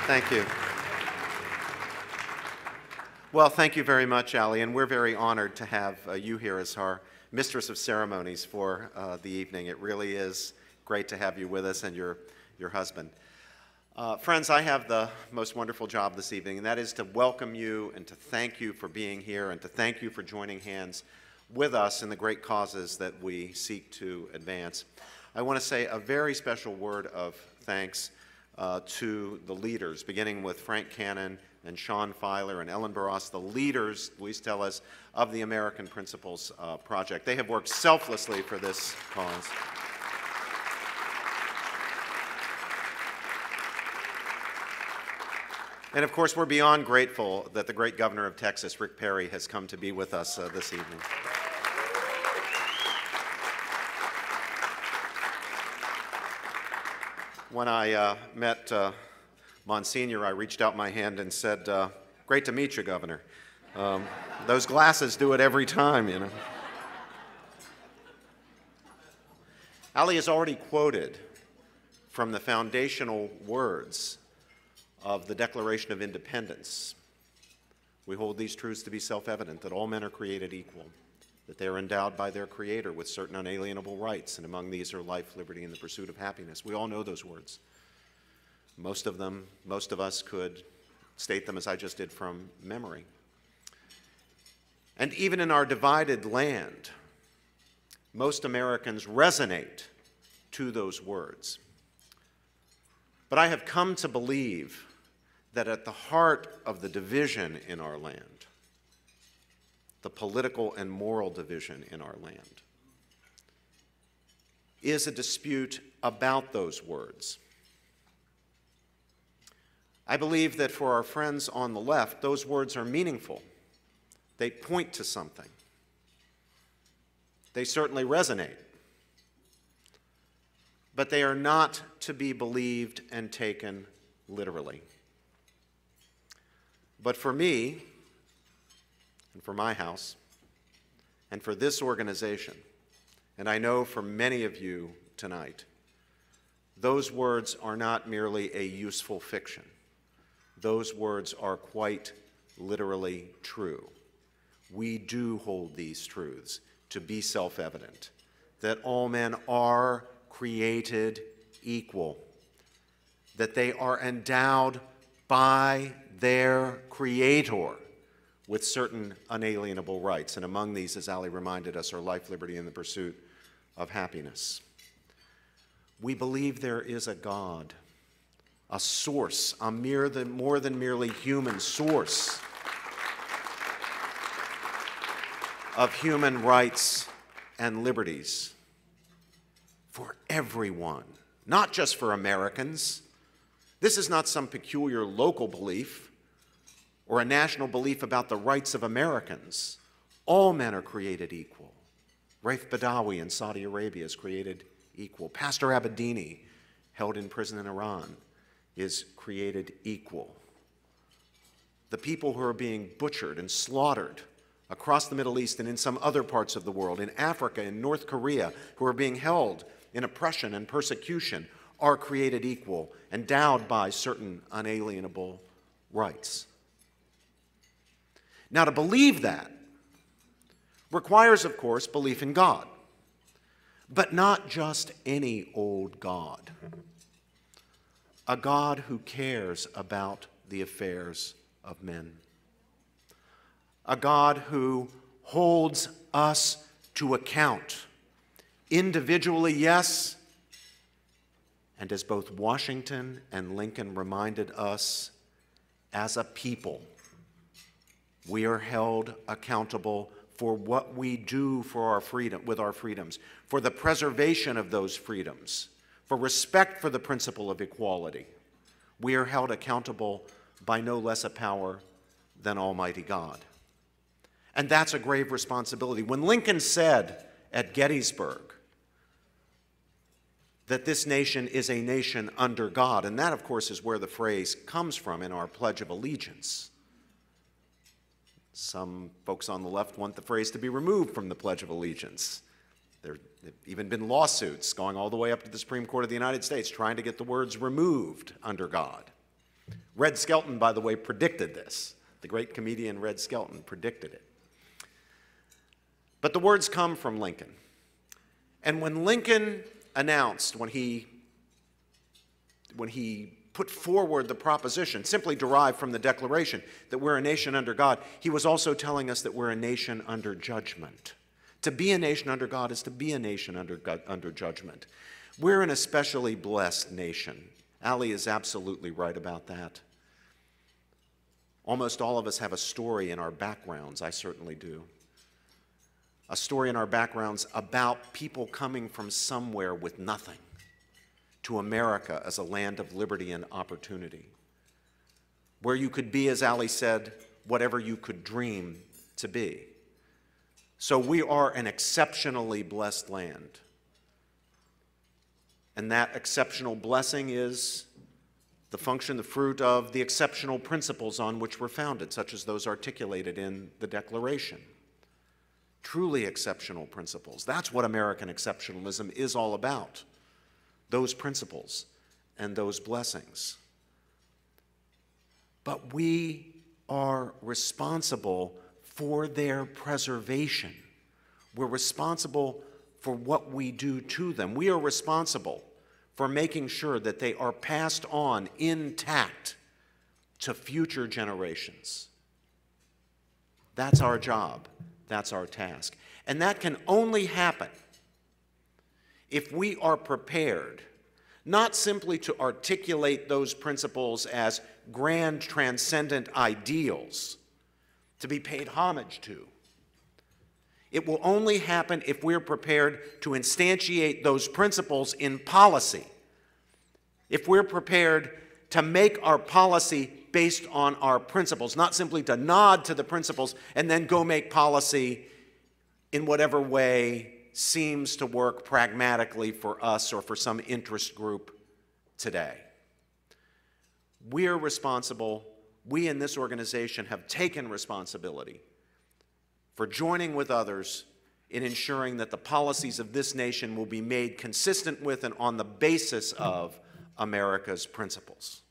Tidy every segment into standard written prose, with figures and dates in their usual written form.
Thank you. Well, thank you very much, Allie, and we're very honored to have you here as our Mistress of Ceremonies for the evening. It really is great to have you with us and your husband. Friends, I have the most wonderful job this evening, and that is to welcome you and to thank you for being here and to thank you for joining hands with us in the great causes that we seek to advance. I want to say a very special word of thanks to the leaders, beginning with Frank Cannon and Sean Filer and Ellen Barras, the leaders, Luis tell us, of the American Principles Project. They have worked selflessly for this cause. And of course, we're beyond grateful that the great governor of Texas, Rick Perry, has come to be with us this evening. When I met Monsignor, I reached out my hand and said, great to meet you, Governor. Those glasses do it every time, you know. Ali has already quoted from the foundational words of the Declaration of Independence. We hold these truths to be self-evident, that all men are created equal, that they are endowed by their Creator with certain unalienable rights, and among these are life, liberty, and the pursuit of happiness. We all know those words. Most of us could state them as I just did from memory. And even in our divided land, most Americans resonate to those words. But I have come to believe that at the heart of the division in our land, the political and moral division in our land, is a dispute about those words. I believe that for our friends on the left, those words are meaningful. They point to something. They certainly resonate. But they are not to be believed and taken literally. But for me, and for my house, and for this organization, and I know for many of you tonight, those words are not merely a useful fiction. Those words are quite literally true. We do hold these truths to be self-evident, that all men are created equal, that they are endowed by their Creator with certain unalienable rights, and among these, as Ali reminded us, are life, liberty, and the pursuit of happiness. We believe there is a God, a source, a more than merely human source of human rights and liberties for everyone, not just for Americans. This is not some peculiar local belief or a national belief about the rights of Americans. All men are created equal. Raif Badawi in Saudi Arabia is created equal. Pastor Abedini, held in prison in Iran, is created equal. The people who are being butchered and slaughtered across the Middle East and in some other parts of the world, in Africa, in North Korea, who are being held in oppression and persecution, are created equal, endowed by certain unalienable rights. Now, to believe that requires, of course, belief in God, but not just any old God. A God who cares about the affairs of men. A God who holds us to account, individually, yes, and as both Washington and Lincoln reminded us, as a people, we are held accountable for what we do for our freedom, with our freedoms, for the preservation of those freedoms, for respect for the principle of equality. We are held accountable by no less a power than Almighty God. And that's a grave responsibility. When Lincoln said at Gettysburg that this nation is a nation under God, and that, of course, is where the phrase comes from in our Pledge of Allegiance. Some folks on the left want the phrase to be removed from the Pledge of Allegiance. There have even been lawsuits going all the way up to the Supreme Court of the United States trying to get the words removed under God. Red Skelton, by the way, predicted this. The great comedian Red Skelton predicted it. But the words come from Lincoln. And when Lincoln announced, when he put forward the proposition, simply derived from the Declaration, that we're a nation under God, he was also telling us that we're a nation under judgment. To be a nation under God is to be a nation under judgment. We're an especially blessed nation. Ali is absolutely right about that. Almost all of us have a story in our backgrounds. I certainly do. A story in our backgrounds about people coming from somewhere with nothing to America as a land of liberty and opportunity, where you could be, as Ali said, whatever you could dream to be. So we are an exceptionally blessed land. And that exceptional blessing is the function, the fruit of the exceptional principles on which we're founded, such as those articulated in the Declaration. Truly exceptional principles. That's what American exceptionalism is all about. Those principles and those blessings. But we are responsible for their preservation. We're responsible for what we do to them. We are responsible for making sure that they are passed on intact to future generations. That's our job. That's our task. And that can only happen if we are prepared not simply to articulate those principles as grand transcendent ideals to be paid homage to. It will only happen if we're prepared to instantiate those principles in policy, if we're prepared to make our policy based on our principles, not simply to nod to the principles and then go make policy in whatever way seems to work pragmatically for us or for some interest group today. We're responsible, we in this organization have taken responsibility for joining with others in ensuring that the policies of this nation will be made consistent with and on the basis of America's principles.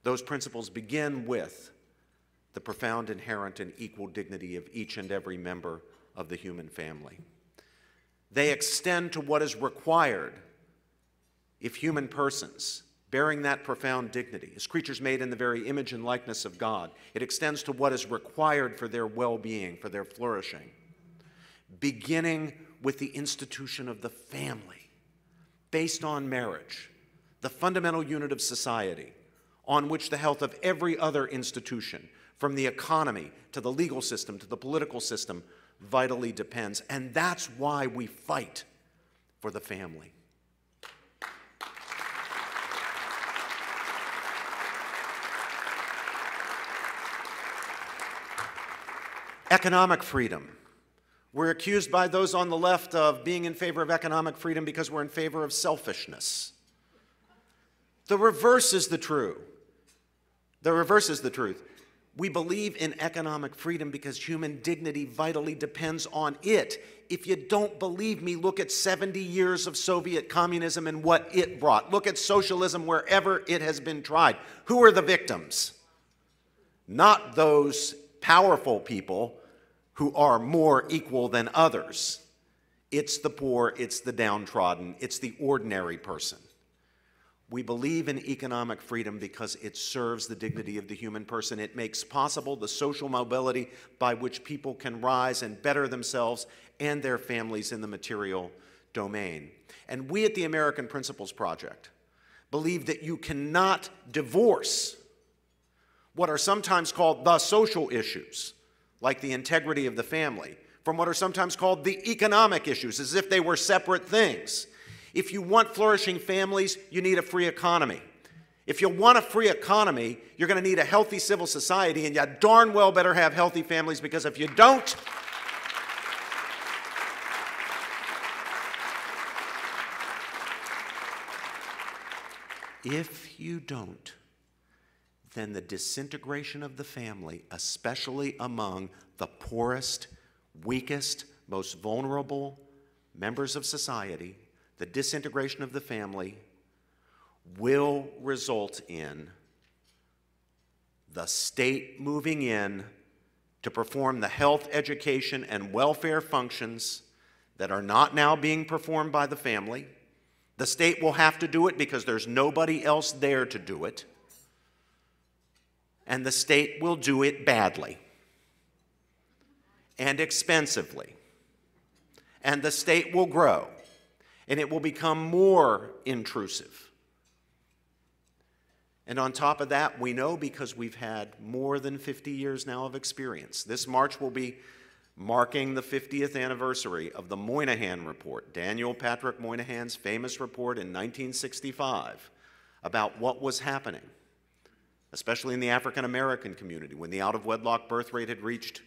Those principles begin with the profound, inherent, and equal dignity of each and every member of the human family. They extend to what is required if human persons, bearing that profound dignity, as creatures made in the very image and likeness of God, it extends to what is required for their well-being, for their flourishing, beginning with the institution of the family, based on marriage, the fundamental unit of society, on which the health of every other institution, from the economy to the legal system to the political system, vitally depends. And that's why we fight for the family. Economic freedom. We're accused by those on the left of being in favor of economic freedom because we're in favor of selfishness. The reverse is the truth. The reverse is the truth. We believe in economic freedom because human dignity vitally depends on it. If you don't believe me, look at 70 years of Soviet communism and what it brought. Look at socialism wherever it has been tried. Who are the victims? Not those powerful people who are more equal than others. It's the poor, it's the downtrodden, it's the ordinary person. We believe in economic freedom because it serves the dignity of the human person. It makes possible the social mobility by which people can rise and better themselves and their families in the material domain. And we at the American Principles Project believe that you cannot divorce what are sometimes called the social issues, like the integrity of the family, from what are sometimes called the economic issues, as if they were separate things. If you want flourishing families, you need a free economy. If you want a free economy, you're going to need a healthy civil society, and you darn well better have healthy families, because if you don't, then the disintegration of the family, especially among the poorest, weakest, most vulnerable members of society, the disintegration of the family will result in the state moving in to perform the health, education, and welfare functions that are not now being performed by the family. The state will have to do it because there's nobody else there to do it. And the state will do it badly and expensively. And the state will grow, and it will become more intrusive. And on top of that, we know because we've had more than 50 years now of experience. This March will be marking the 50th anniversary of the Moynihan Report, Daniel Patrick Moynihan's famous report in 1965 about what was happening, especially in the African American community, when the out-of-wedlock birth rate had reached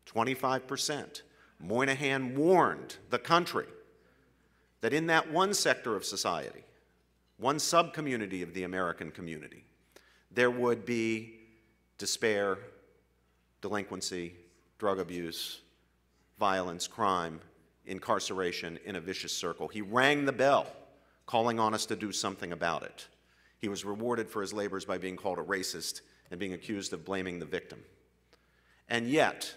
25%. Moynihan warned the country that in that one sector of society, one sub-community of the American community, there would be despair, delinquency, drug abuse, violence, crime, incarceration in a vicious circle. He rang the bell, calling on us to do something about it. He was rewarded for his labors by being called a racist and being accused of blaming the victim. And yet,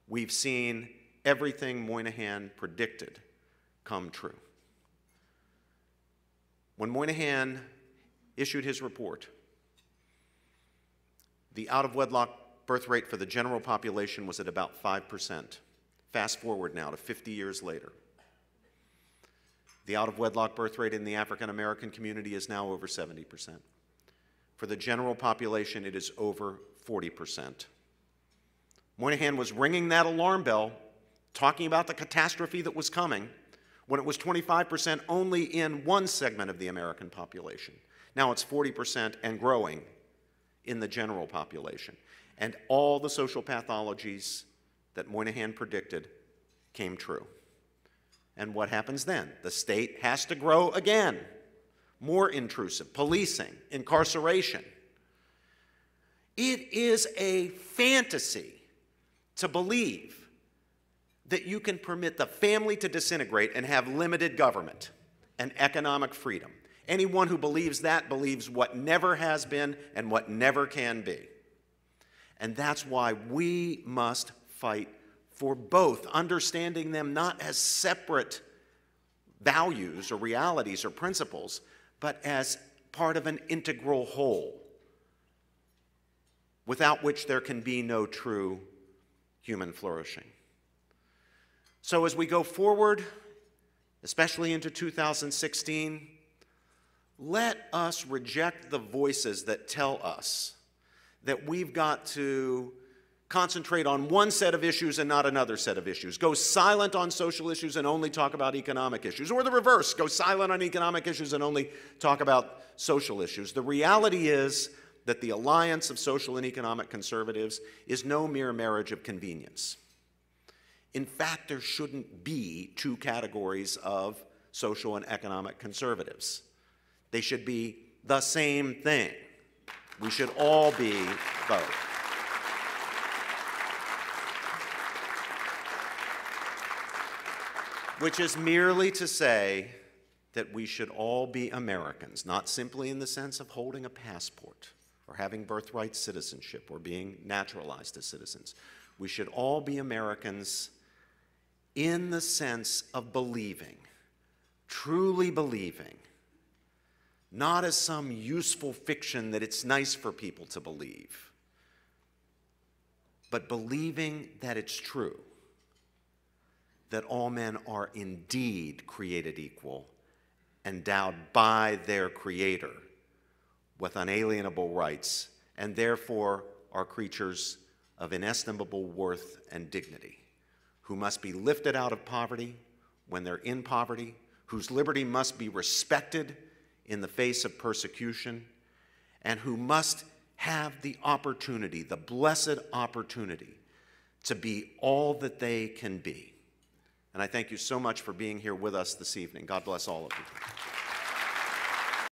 we've seen everything Moynihan predicted come true. When Moynihan issued his report, the out-of-wedlock birth rate for the general population was at about 5%. Fast forward now to 50 years later. The out-of-wedlock birth rate in the African American community is now over 70%. For the general population, it is over 40%. Moynihan was ringing that alarm bell, talking about the catastrophe that was coming, when it was 25% only in one segment of the American population. Now it's 40% and growing in the general population. And all the social pathologies that Moynihan predicted came true. And what happens then? The state has to grow again. More intrusive, policing, incarceration. It is a fantasy to believe that you can permit the family to disintegrate and have limited government and economic freedom. Anyone who believes that believes what never has been and what never can be. And that's why we must fight for both, understanding them not as separate values or realities or principles, but as part of an integral whole, without which there can be no true human flourishing. So as we go forward, especially into 2016, let us reject the voices that tell us that we've got to concentrate on one set of issues and not another set of issues. Go silent on social issues and only talk about economic issues. Or the reverse, go silent on economic issues and only talk about social issues. The reality is that the alliance of social and economic conservatives is no mere marriage of convenience. In fact, there shouldn't be two categories of social and economic conservatives. They should be the same thing. We should all be both. Which is merely to say that we should all be Americans, not simply in the sense of holding a passport or having birthright citizenship or being naturalized as citizens. We should all be Americans in the sense of believing, truly believing, not as some useful fiction that it's nice for people to believe, but believing that it's true, that all men are indeed created equal, endowed by their Creator with unalienable rights, and therefore are creatures of inestimable worth and dignity, who must be lifted out of poverty when they're in poverty, whose liberty must be respected in the face of persecution, and who must have the opportunity, the blessed opportunity, to be all that they can be. And I thank you so much for being here with us this evening. God bless all of you.